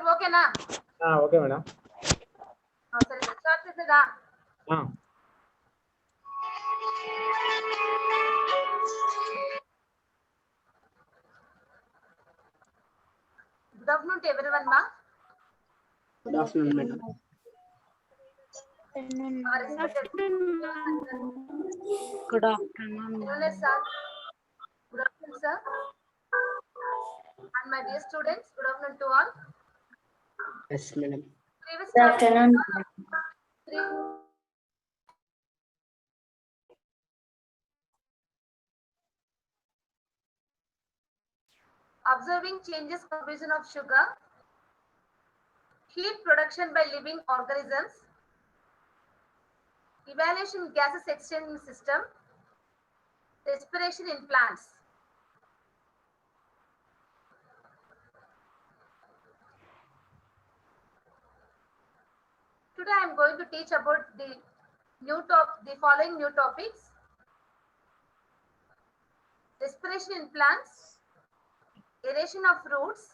అందరికి ఓకేనా? Okay madam. సరే స్టార్ట్ చేసేదా? గుడ్ ఆఫ్టర్నూన్ టు ఎవరీవన్ మా. Good afternoon madam. Good afternoon. Sir. Good afternoon, sir. And my dear students, good afternoon to all. Yes madam. Good afternoon. Observing changes composition of sugar, heat production by living organisms, evaluation gases exchanging system, respiration in plants. Today I am going to teach about the following new topics: respiration in plants, aeration of roots,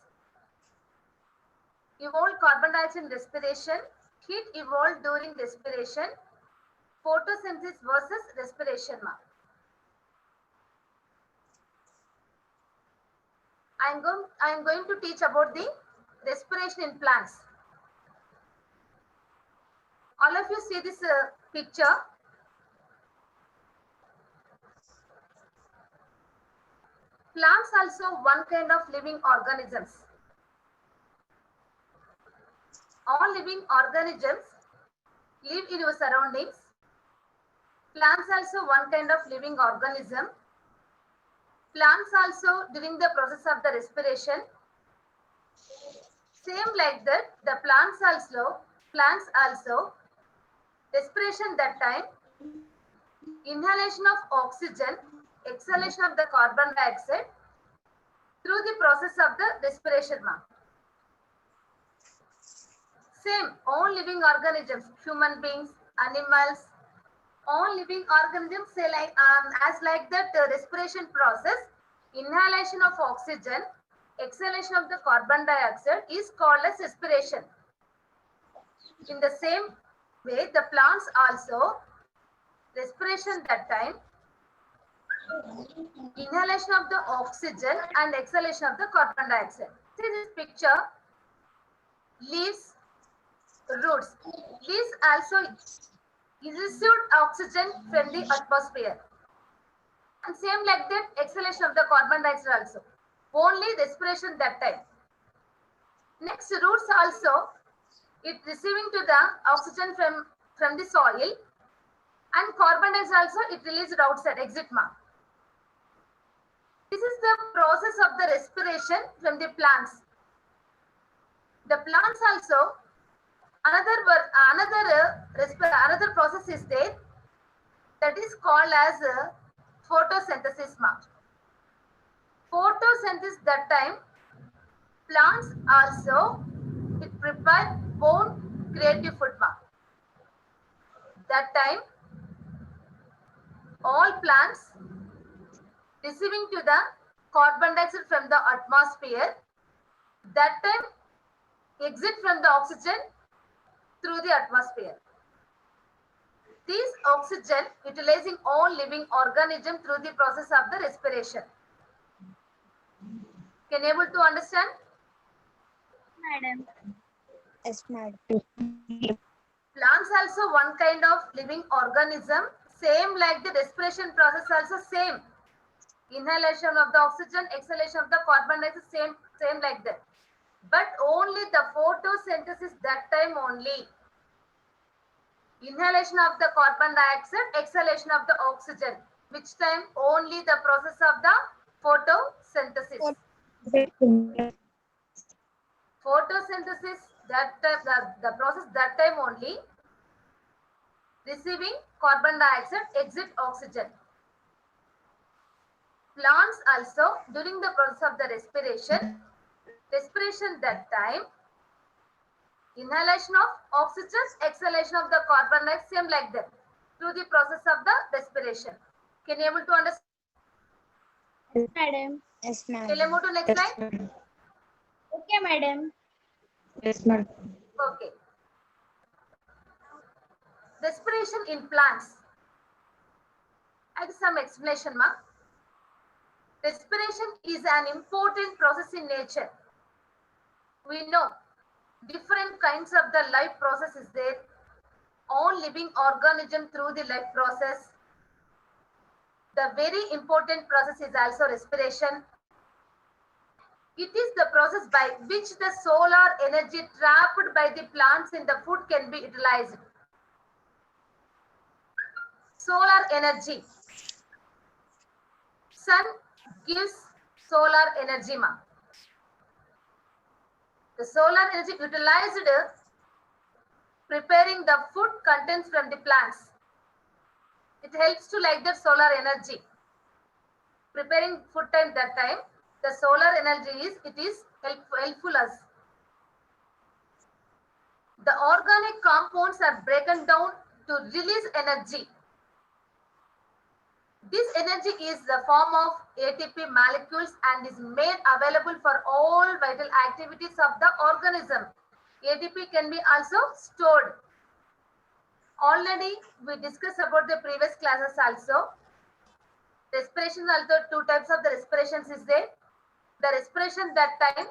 evolved carbon dioxide in respiration, heat evolved during respiration, photosynthesis versus respiration. I am going to teach about the respiration in plants. All of you see this picture. Plants also one kind of living organisms. All living organisms live in your surroundings. Plants also one kind of living organism. Plants also during the process of the respiration. Same like that, the plants also respiration that time, inhalation of oxygen, exhalation of the carbon dioxide through the process of the respiration. Same, all living organisms, human beings, animals, all living organisms say like as like that respiration process, inhalation of oxygen, exhalation of the carbon dioxide is called as respiration. In the same way, the plants also respiration that time, inhalation of the oxygen and exhalation of the carbon dioxide. See this picture, leaves, roots. Leaves also received oxygen from the atmosphere. And same like that, exhalation of the carbon dioxide also. Only respiration that time. Next, roots also, it receiving to the oxygen from the soil, and carbon dioxide also it released outside, exit mark. This is the process of the respiration from the plants. The plants also another process is there, that is called as photosynthesis. Photosynthesis that time, plants also it prepare own creative food. That time all plants receiving to the carbon dioxide from the atmosphere, that time exit from the oxygen through the atmosphere. These oxygen utilizing all living organism through the process of the respiration. Can you able to understand? Madam. Yes, madam. Plants also one kind of living organism, same like the respiration process also same. Inhalation of the oxygen, exhalation of the carbon dioxide, same like that. But only the photosynthesis that time only. Inhalation of the carbon dioxide, exhalation of the oxygen. Which time? Only the process of the photosynthesis. Photosynthesis, that time, the process that time only. Receiving carbon dioxide, exit oxygen. Plants also during the process of the respiration that time, inhalation of oxygen, exhalation of the carbon dioxide, same like that through the process of the respiration. Can you able to understand? Yes, madam. Yes, madam. Can you move to next slide? Okay, madam. Yes, madam. Okay. Respiration in plants. I have some explanation, ma. Respiration is an important process in nature. We know different kinds of the life process is there. All living organism through the life process. The very important process is also respiration. It is the process by which the solar energy trapped by the plants in the food can be utilized. Solar energy. Sun gives solar energy, ma. The solar energy utilized preparing the food contents from the plants. It helps to like the solar energy. Preparing food time that time, the solar energy is helpful us. The organic compounds are broken down to release energy. This energy is the form of ATP molecules and is made available for all vital activities of the organism. ATP can be also stored. Already we discussed about the previous classes also. Respiration also two types of the respirations is there. The respiration that time,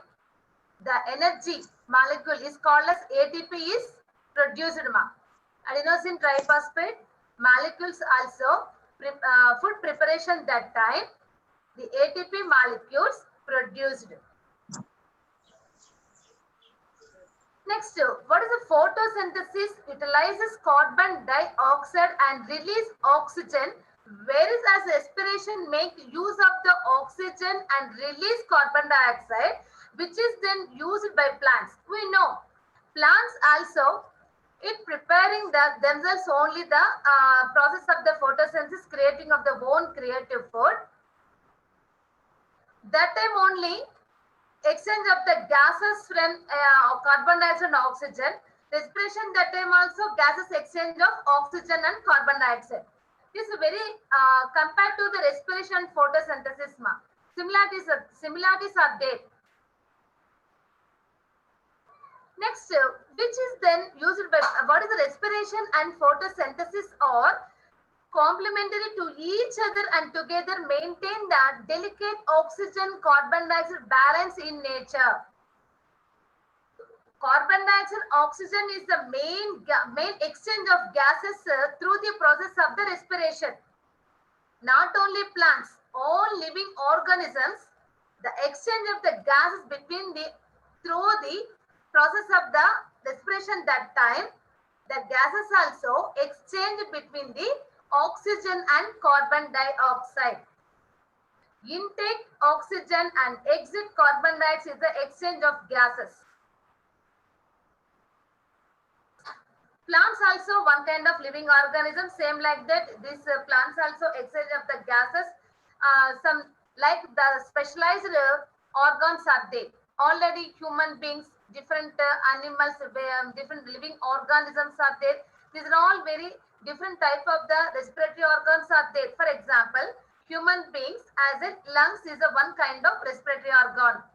the energy molecule is called as ATP is produced, ma. Adenosine triphosphate molecules also food preparation that time, the ATP molecules produced. Next, what is the photosynthesis? Utilizes carbon dioxide and release oxygen, whereas as respiration make use of the oxygen and release carbon dioxide, which is then used by plants. We know plants also it preparing themselves only the process of the photosynthesis, creating of the own creative food. That time only exchange of the gases from carbon dioxide and oxygen. Respiration that time also gases exchange of oxygen and carbon dioxide. This is very compared to the respiration and photosynthesis. Similarities are there. Next, which is then used by what is the respiration and photosynthesis are complementary to each other and together maintain the delicate oxygen carbon dioxide balance in nature. Carbon dioxide oxygen is the main exchange of gases through the process of the respiration. Not only plants, all living organisms, the exchange of the gases between through the process of the respiration that time, the gases also exchange between the oxygen and carbon dioxide. Intake oxygen and exit carbon dioxide is the exchange of gases. Plants also one kind of living organism, same like that. These plants also exchange of the gases. Some like the specialized organs are there. Already human beings, different animals, different living organisms are there. These are all very different type of the respiratory organs are there. For example, human beings as in lungs is a one kind of respiratory organ.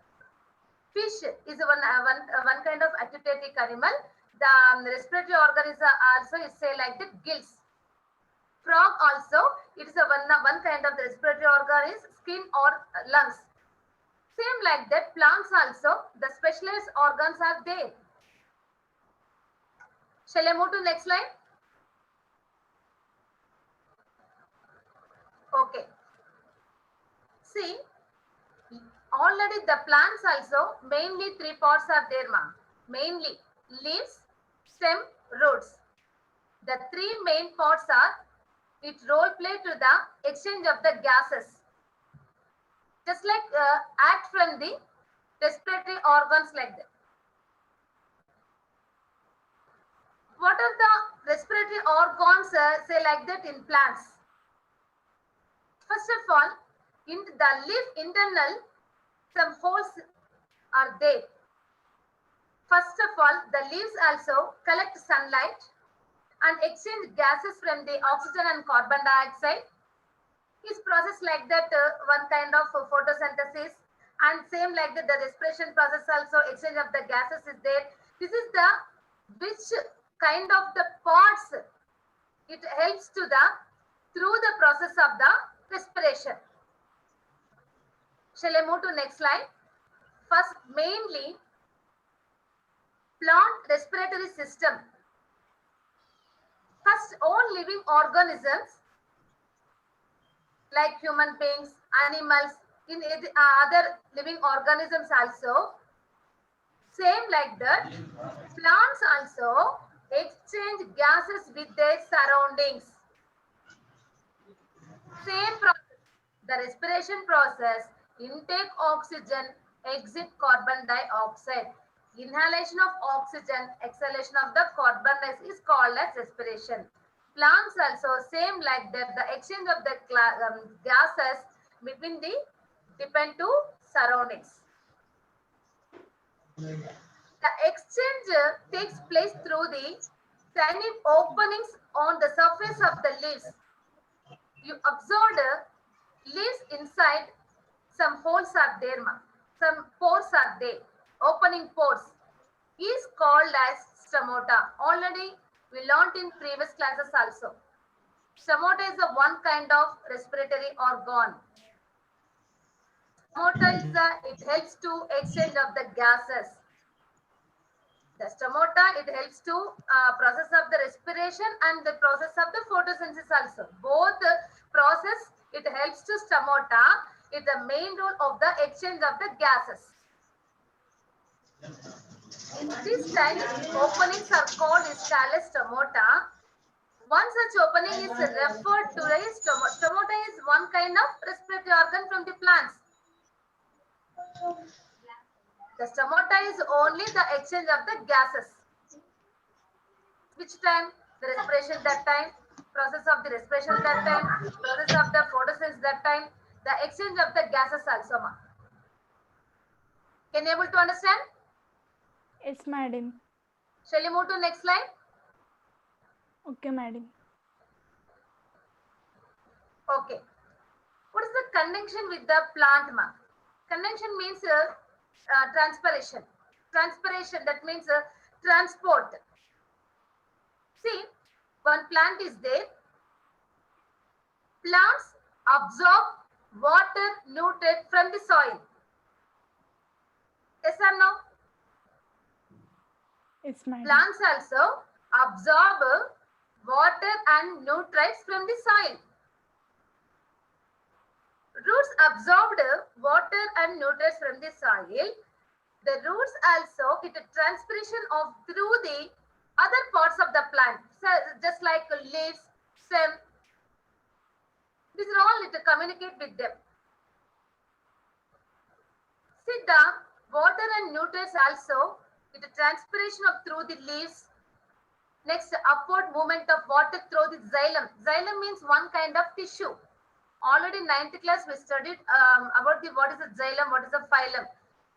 Fish is one kind of aquatic animal. The respiratory organ is also is say like the gills. Frog also it is a one kind of the respiratory organ is skin or lungs. Same like that, plants also the specialized organs are there. Shall I move to next slide? Okay. See, already the plants also mainly three parts are there, ma'am. Mainly leaves, stem, roots. The three main parts are it role play to the exchange of the gases. Just like act from the respiratory organs like that. What are the respiratory organs say like that in plants? First of all, in the leaf internal, some holes are there. First of all, the leaves also collect sunlight and exchange gases from the oxygen and carbon dioxide. Is process like that one kind of photosynthesis And same like that, the respiration process also, exchange of the gases is there. This is the which kind of the parts it helps to the through the process of the respiration. Shall I move to next slide? First, mainly plant respiratory system. First, all living organisms like human beings, animals, in other living organisms also, same like that, plants also exchange gases with their surroundings. Same process, the respiration process, intake oxygen, exit carbon dioxide. Inhalation of oxygen, exhalation of the carbon dioxide is called as respiration. Plants also same like that, the exchange of the gases between the depend to surroundings. The exchange takes place through the tiny openings on the surface of the leaves. You observed leaves inside some holes are there, some pores are there. Opening pores is called as stomata. Already we learnt in previous classes also. Stomata is a one kind of respiratory organ. Stomata is it helps to exchange of the gases. The stomata, it helps to process of the respiration and the process of the photosynthesis also. Both process, it helps to stomata, is the main role of the exchange of the gases. These tiny openings are called as stomata. One such opening is referred to as stomata. Stomata is one kind of respiratory organ from the plants. The stomata is only the exchange of the gases. Which time? The respiration that time, process of the respiration that time, process of the photosynthesis that time, the exchange of the gases also. Can you able to understand? Yes, madam. Shall you move to next slide? Okay, madam. Okay. What is the connection with the plant, ma? Connection means transpiration. Transpiration, that means transport. See, one plant is there. Plants absorb water, nutrient from the soil. Yes or no? Yes, madam. Plants also absorb water and nutrients from the soil. Roots absorbed water and nutrients from the soil. The roots also get a transpiration of through the other parts of the plant, so just like leaves, stem. These are all to communicate with them. See, the water and nutrients also get a transpiration of through the leaves. Next, upward movement of water through the xylem. Xylem means one kind of tissue. Already 9th class we studied about the what is a xylem, what is a phylum.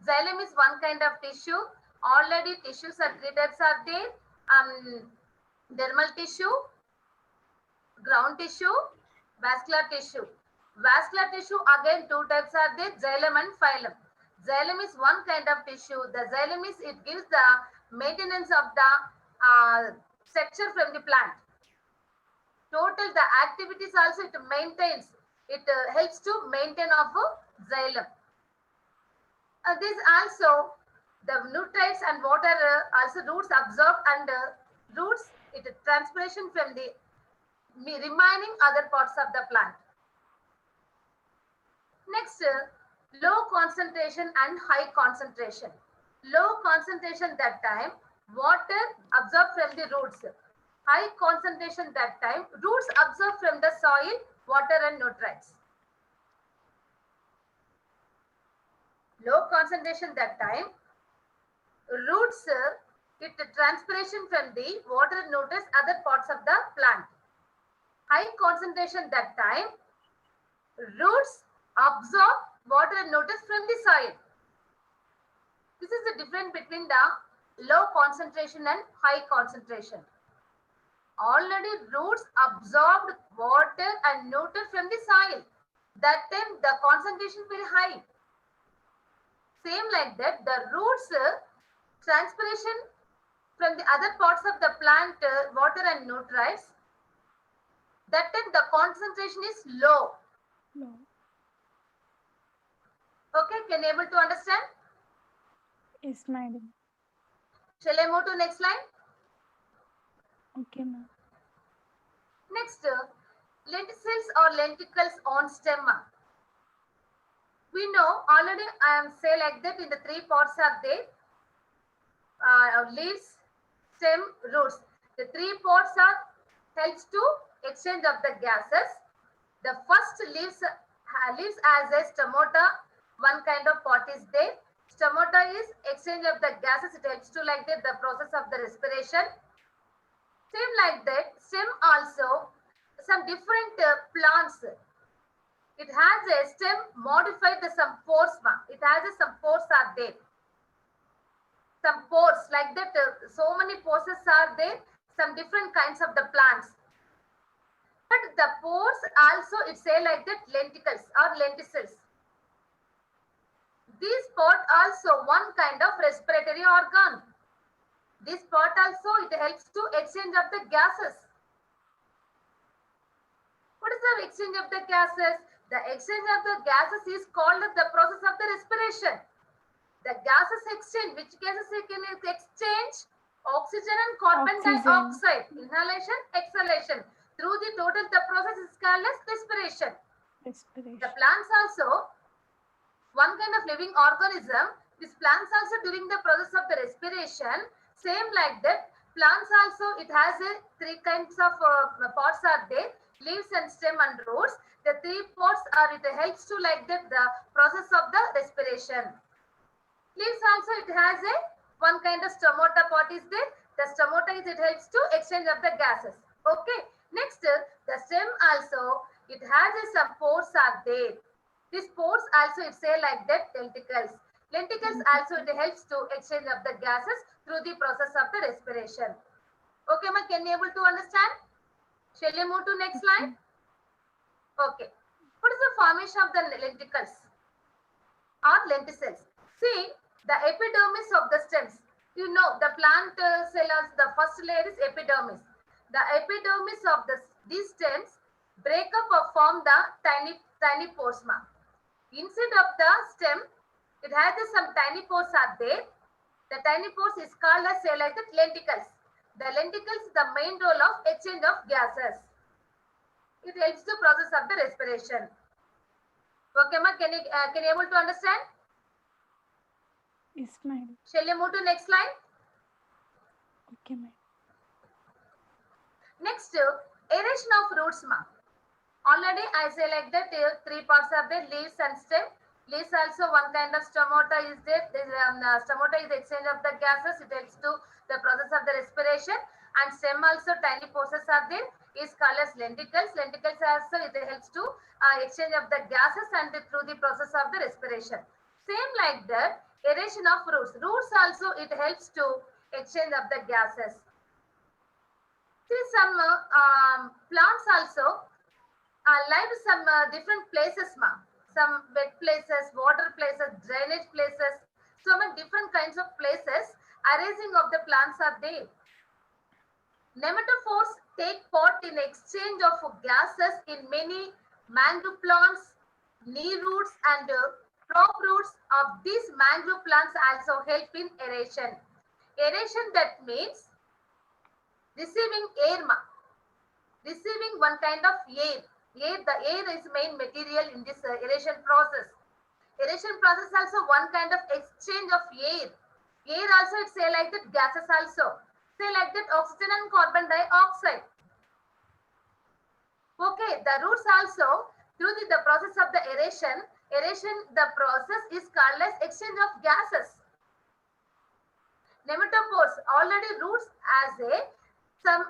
Xylem is one kind of tissue. Already tissues are three types are there. Dermal tissue, ground tissue, vascular tissue. Vascular tissue again two types are there, xylem and phylum. Xylem is one kind of tissue. The xylem is it gives the maintenance of the structure from the plant. Total the activities also it maintains. It helps to maintain of xylem. This also the nutrients and water also roots absorb and roots it transpiration from the remaining other parts of the plant. Next, low concentration and high concentration. Low concentration that time water absorbed from the roots. High concentration that time roots absorb from the soil water and nutrients. Low concentration that time roots it transpiration from the water and nutrients other parts of the plant. High concentration that time roots absorb water and nutrients from the soil. This is the difference between the low concentration and high concentration. Already roots absorbed water and nutrients from the soil. That time the concentration very high. Same like that, the roots transpiration from the other parts of the plant, water and nutrients, that time the concentration is low. No. Okay, can you able to understand? Yes, madam. Shall I move to next line? Okay, ma'am. Next, lenticels or lenticles on stem. We know already I am say like that in the three parts are there. Leaves, stem, roots. The three parts are helps to exchange of the gases. The first leaves as a stomata. One kind of part is there. Stomata is exchange of the gases. It helps to like that the process of the respiration. Same like that, stem also some different plants. It has a stem modified the some pores. It has some pores are there. Some pores like that. So many pores are there. Some different kinds of the plants. But the pores also it say like that lenticles or lenticels. This part also one kind of respiratory organ. This part also it helps to exchange of the gases. What is the exchange of the gases? The exchange of the gases is called the process of the respiration. The gases exchange, which gases it can exchange? Oxygen and carbon Oxygen. dioxide. Inhalation, exhalation. Through the total, the process is called as respiration. Respiration. The plants also, one kind of living organism. These plants also during the process of the respiration, same like that. Plants also, it has a three kinds of parts are there. Leaves and stem and roots. The three parts are, it helps to like that the process of the respiration. Leaves also it has a one kind of stomata part is there. The stomata is it helps to exchange of the gases. Okay. Next, the stem also it has a some pores are there. These pores also it say like that lenticles. Lenticles also it helps to exchange of the gases through the process of the respiration. Okay, ma, can you able to understand? Shall we move to next line? Okay. What is the formation of the lenticles or lenticels? See, the epidermis of the stems. You know, the plant cells, the first layer is epidermis. The epidermis of these stems break up or form the tiny pores. Inside of the stem, it has some tiny pores are there. The tiny pores is called as say like the lenticles. The lenticles is the main role of exchange of gases. It helps to process of the respiration. Okay, ma, can you able to understand? Yes, madam. Shall we move to next slide? Okay, madam. Next, aeration of roots, ma. Already I say like that three parts are there, leaves and stem. Leaves also one kind of stomata is there. Stomata is exchange of the gases. It helps to the process of the respiration. And stem also tiny pores are there. Is called as lenticles. Lenticles also it helps to exchange of the gases and through the process of the respiration. Same like that, aeration of roots. Roots also it helps to exchange of the gases. See some plants also live some different places, ma. Some wet places, water places, drainage places. So many different kinds of places arising of the plants are there. Nematophores take part in exchange of gases in many mangrove plants, knee roots and prop roots of these mangrove plants also help in aeration. Aeration that means receiving air, ma. Receiving one kind of air. The air is main material in this aeration process. Aeration process also one kind of exchange of air. Air also it say like that gases also. Say like that oxygen and carbon dioxide. Okay, the roots also through the process of the aeration the process is called as exchange of gases. Nematophores already roots as a some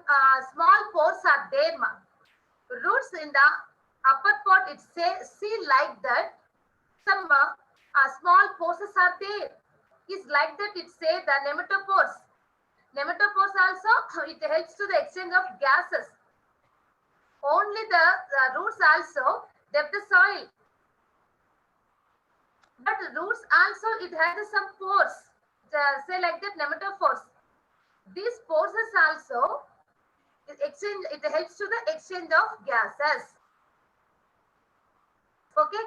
small pores are there, ma. Roots in the upper part it see like that some small pores are there. Is like that it say the nematophores. Nematophores also it helps to the exchange of gases. Only the roots also depth the soil. But roots also it has some pores. Say like that nematophores. These pores is also exchange. It helps to the exchange of gases. Okay.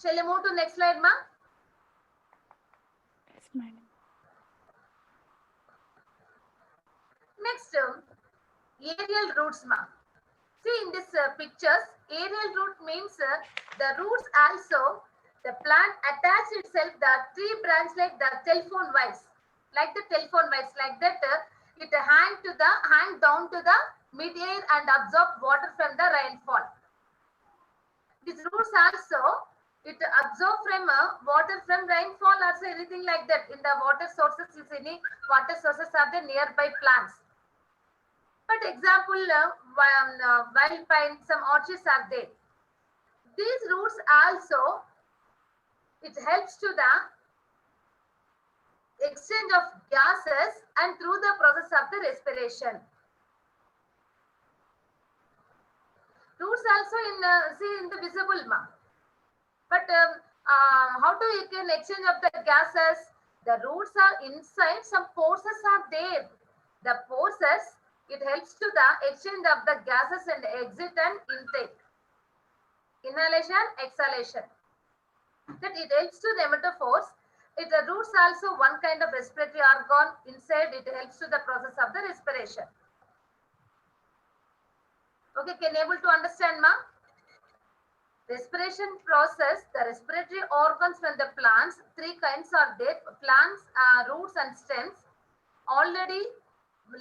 Shall I move to next slide, ma? Yes, madam. Next, aerial roots, ma. See in this pictures, aerial root means the roots also, the plant attach itself, the tree branch like the telephone wires, like the telephone wires, like that it hang down to the mid-air and absorb water from the rainfall. These roots also, it absorb from water from rainfall also anything like that. In the water sources, if any water sources are the nearby plants. But example, wild pine, some orchids are there. These roots also, it helps to the exchange of gases and through the process of the respiration. Roots also see in the visible ma. But how do you can exchange of the gases? The roots are inside, some pores are there. The pores, it helps to the exchange of the gases and exit and intake. Inhalation, exhalation. That it helps to nematophores. The roots also one kind of respiratory organ. Inside it helps to the process of the respiration. Okay, can you able to understand, ma? Respiration process, the respiratory organs from the plants, three kinds are there. Plants, roots and stems. Already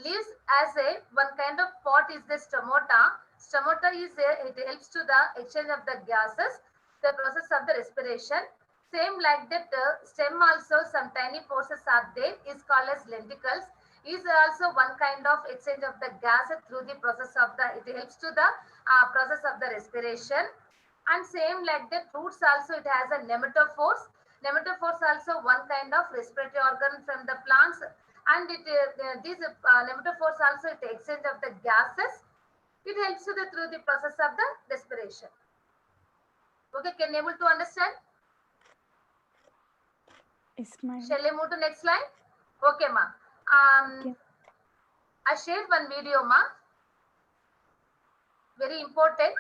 leaves as a one kind of pot is the stomata. Stomata is it helps to the exchange of the gases, the process of the respiration. Same like that stem also some tiny pores are there is called as lenticles. Is also one kind of exchange of the gas through the process of the, it helps to the process of the respiration. And same like that roots also it has a nematophores. Nematophores also one kind of respiratory organ from the plants. And these nematophores also it exchange of the gases. It helps to the through the process of the respiration. Okay, can you able to understand? Yes, madam. Shall I move to next slide? Okay, ma. Okay. I shared one video, ma. Very important.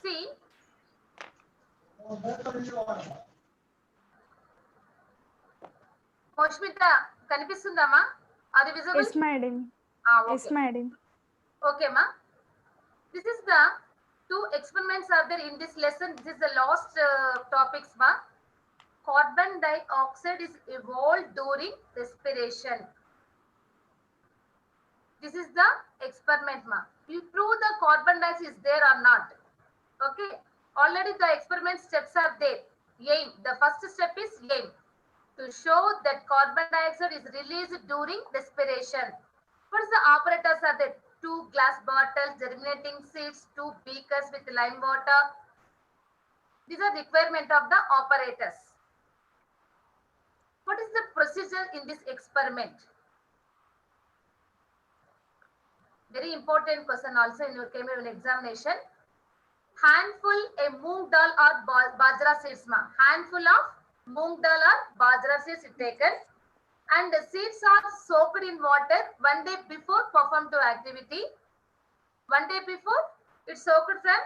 See. Moshmita, కనిపిస్తుందమ్మా? Are you visible? Yes, madam. Okay. Yes, madam. Okay, ma. This is the two experiments are there in this lesson. This is the last topics, ma. Carbon dioxide is evolved during respiration. This is the experiment, ma. You prove the carbon dioxide is there or not. Okay. Already the experiment steps are there. Aim. The first step is aim. To show that carbon dioxide is released during respiration. What is the apparatus are there? 2 glass bottles, germinating seeds, 2 beakers with lime water. These are requirement of the apparatus. What is the procedure in this experiment? Very important question also in your chemical examination. Handful a moong dal or bajra seeds, ma. Handful of moong dal or bajra seeds taken, and the seeds are soaked in water 1 day before performed to activity. 1 day before it's soaked from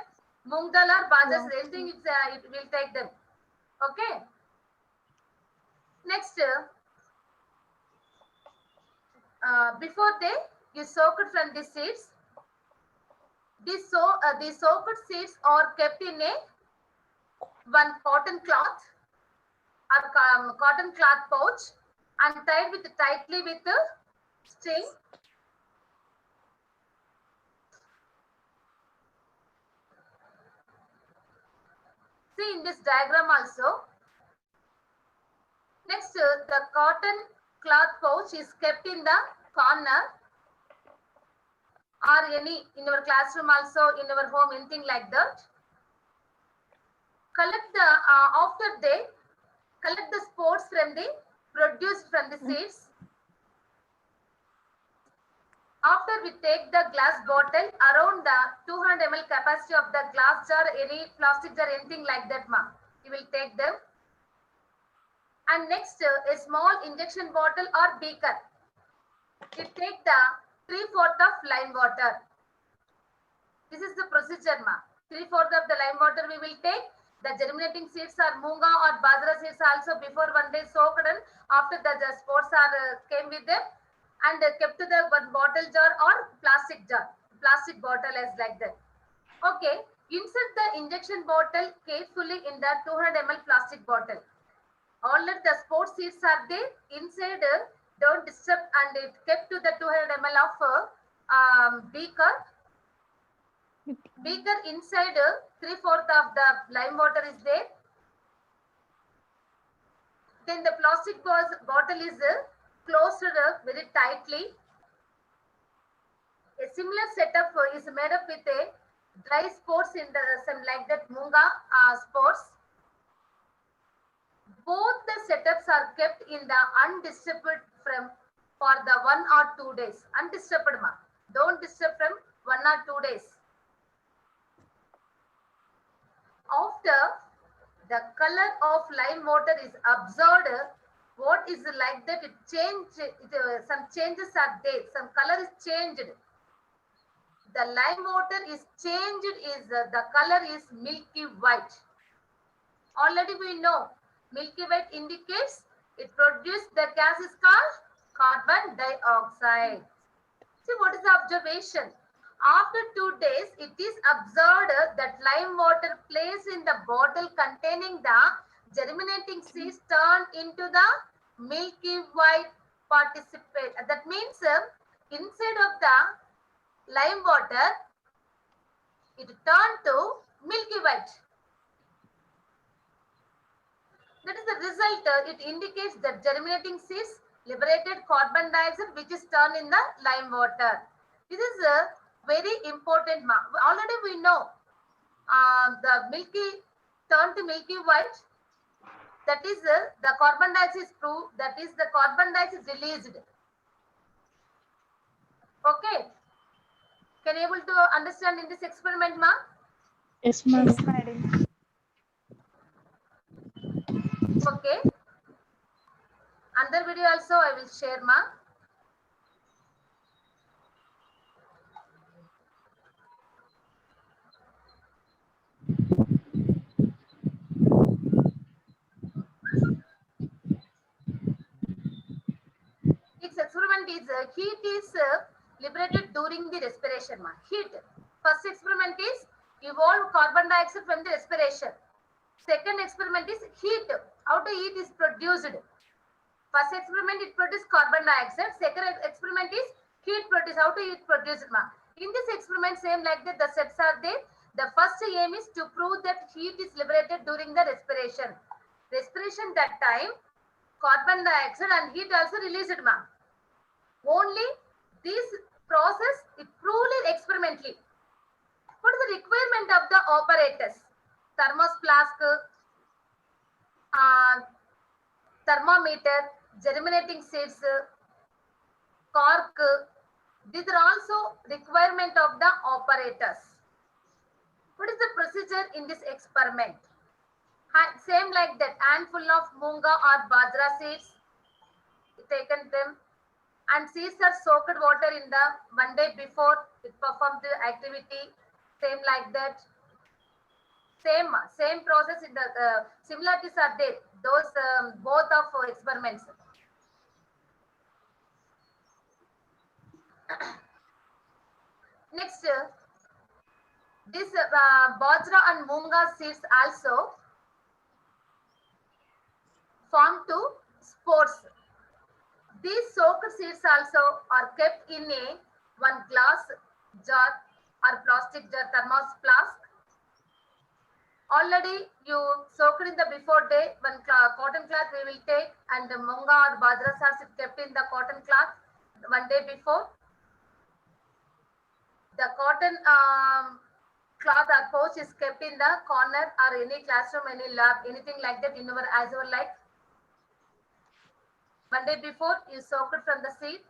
moong dal or bajra seeds. Anything it will take them. Okay. Next, before they you soaked from the seeds. The soaked seeds are kept in a one cotton cloth or cotton cloth pouch and tied tightly with a string. See in this diagram also. Next, the cotton cloth pouch is kept in the corner or any in our classroom also, in our home, anything like that. Collect the after they collect the spores from the produced from the seeds After we take the glass bottle around the 200 ml capacity of the glass jar, any plastic jar, anything like that, ma. You will take them. And next, a small injection bottle or beaker. You take the 3/4 of lime water. This is the procedure, ma. 3/4 of the lime water we will take. The germinating seeds or moonga or bajra seeds also before 1 day soaked, and after the spores are came with them and kept to the one bottle jar or plastic jar. Plastic bottle is like that. Okay. Insert the injection bottle carefully in the 200 ml plastic bottle. Already the spore seeds are there inside. Don't disturb, and it kept to the 200 ml of beaker. Beaker inside 3/4 of the lime water is there. Then the plastic bottle is closed very tightly. A similar setup is made up with a dry spores in the some like that moonga spores. Both the setups are kept in the undisturbed from for the 1 or 2 days. Undisturbed, ma. Don't disturb from 1 or 2 days. After the color of lime water is observed, what is like that? It changed. Some changes are there. Some color is changed. The lime water is changed. Is the color is milky white. Already we know milky white indicates it produces the gas is called carbon dioxide. See what is the observation? After 2 days, it is observed that lime water placed in the bottle containing the germinating seeds turned into the milky white participate. That means inside of the lime water, it turned to milky white. That is the result. It indicates that germinating seeds liberated carbon dioxide which is turned in the lime water. This is a very important. Already we know the milky turned to milky white. That is the carbon dioxide is proved. That is the carbon dioxide is released. Okay. Can you able to understand in this experiment, ma? Yes, ma'am. Yes, madam. Okay. Another video also I will share, ma. Its experiment is heat is liberated during the respiration, ma. Heat. First experiment is evolve carbon dioxide from the respiration. Second experiment is heat. How the heat is produced. First experiment it produces carbon dioxide. Second experiment is heat produce. How to heat produced, ma. In this experiment, same like that, the steps are there. The first aim is to prove that heat is liberated during the respiration. Respiration that time, carbon dioxide and heat also released, ma. Only this process it proved experimentally. What is the requirement of the operators? Thermos flask, thermometer, germinating seeds, cork. These are also requirement of the operators. What is the procedure in this experiment? Same like that, handful of moonga or bajra seeds, taken them, and seeds are soaked water in the 1 day before it performs the activity. Same like that. Same process in the similarities are there. Those both of experiments. Next, this bajra and moonga seeds also form to spores. These soaked seeds also are kept in a one glass jar or plastic jar, thermos flask. Already you soaked in the before day, one cotton cloth we will take, and the moonga or bajra seeds kept in the cotton cloth 1 day before. The cotton cloth or pouch is kept in the corner or any classroom, any lab, anything like that in our as our life. 1 day before you soak it from the seed.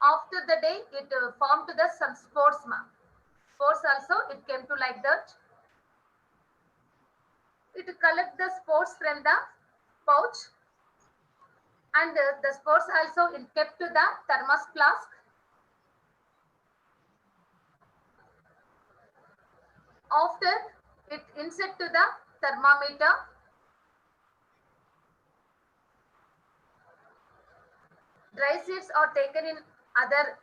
After the day, it formed the some spores. Spores also, it came to like that. It collect the spores from the pouch, and the spores also it kept to the thermos flask. After it insert to the thermometer. Dry seeds are taken in other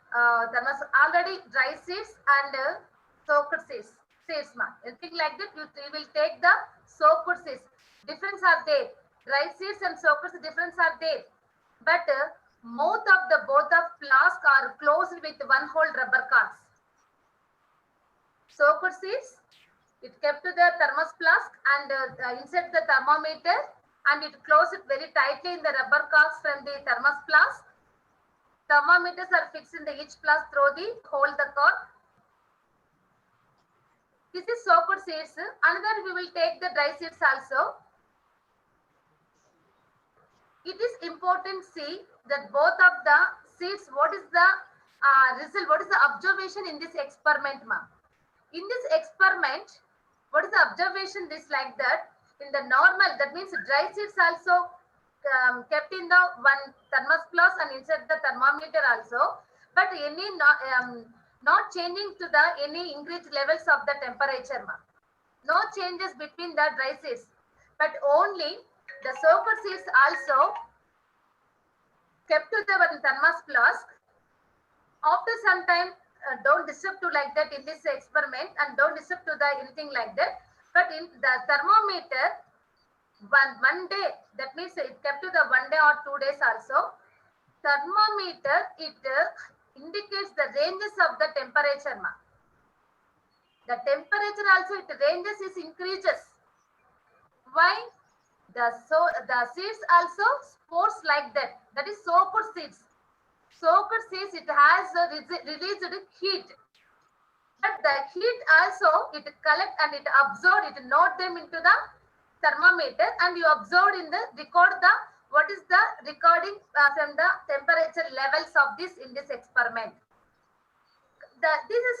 thermos. Already dry seeds and soaked seeds. Anything like that, you will take the soaked seeds. Difference are there. Dry seeds and soaked difference are there. But mouth of the both of flask are closed with one hole rubber cords. Soaked seeds, it kept to the thermos flask and insert the thermometer, and it closed it very tightly in the rubber cords from the thermos flask. Thermometers are fixed in the each flask through the hold the cord. This is soaked seeds. Another we will take the dry seeds also. It is important see that both of the seeds, what is the result, what is the observation in this experiment, ma'am? In this experiment, what is the observation? This like that. In the normal, that means dry seeds also kept in the one thermos flask and insert the thermometer also, but any not changing to the any increased levels of the temperature, ma'am. No changes between the dry seeds, but only the soaked seeds also kept to the one thermos flask. After some time, don't disturb to like that in this experiment, and don't disturb to the anything like that. But in the thermometer, one day, that means it kept to the 1 day or 2 days also. Thermometer, it indicates the ranges of the temperature, ma'am. The temperature also, it ranges is increases. Why? The seeds also spores like that. That is soaked seeds. Soaked seeds, it has released heat. But the heat also, it collect and it absorb, it note them into the thermometer, and you observed in the record the what is the recording from the temperature levels of this in this experiment. This is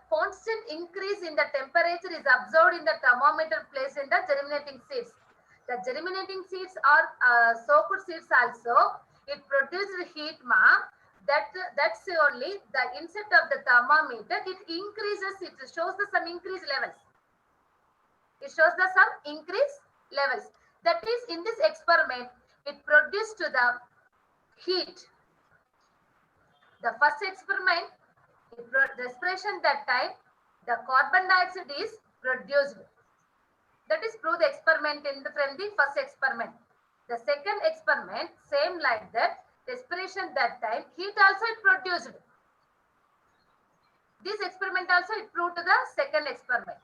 constant increase in the temperature is observed in the thermometer placed in the germinating seeds. The germinating seeds are soaked seeds also. It produces heat, ma'am. That's only the insert of the thermometer. It increases. It shows the some increased levels. It shows the some increased levels. That is, in this experiment, it produced to the heat. The first experiment, respiration that time, the carbon dioxide is produced. That is prove the experiment from the first experiment. The second experiment, same like that, respiration that time, heat also it produced. This experiment also it proved to the second experiment.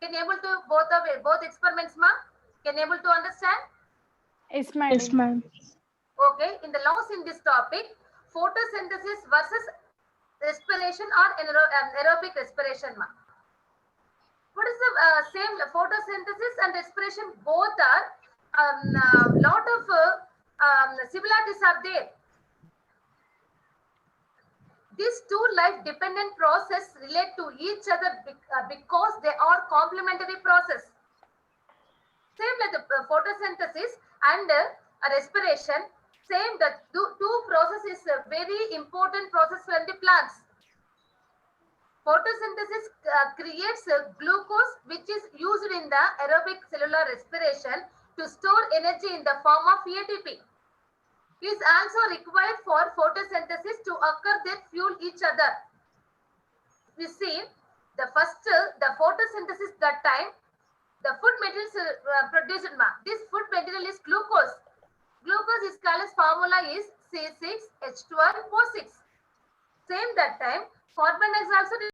Can you able to both experiments, ma'am? Can you able to understand? Yes, madam. Yes, ma'am. Okay. In the last in this topic, photosynthesis versus respiration or aerobic respiration, ma'am. What is the same photosynthesis and respiration? Both are lot of similarities are there. These two life-dependent processes relate to each other because they are complementary process. Same like the photosynthesis and respiration. Same, the two processes is a very important process for the plants. Photosynthesis creates glucose, which is used in the aerobic cellular respiration to store energy in the form of ATP. Is also required for photosynthesis to occur that fuel each other. We see the first, the photosynthesis that time, the food material is produced. This food material is glucose. Glucose is called as formula is C6H12O6. Same that time, carbon dioxide also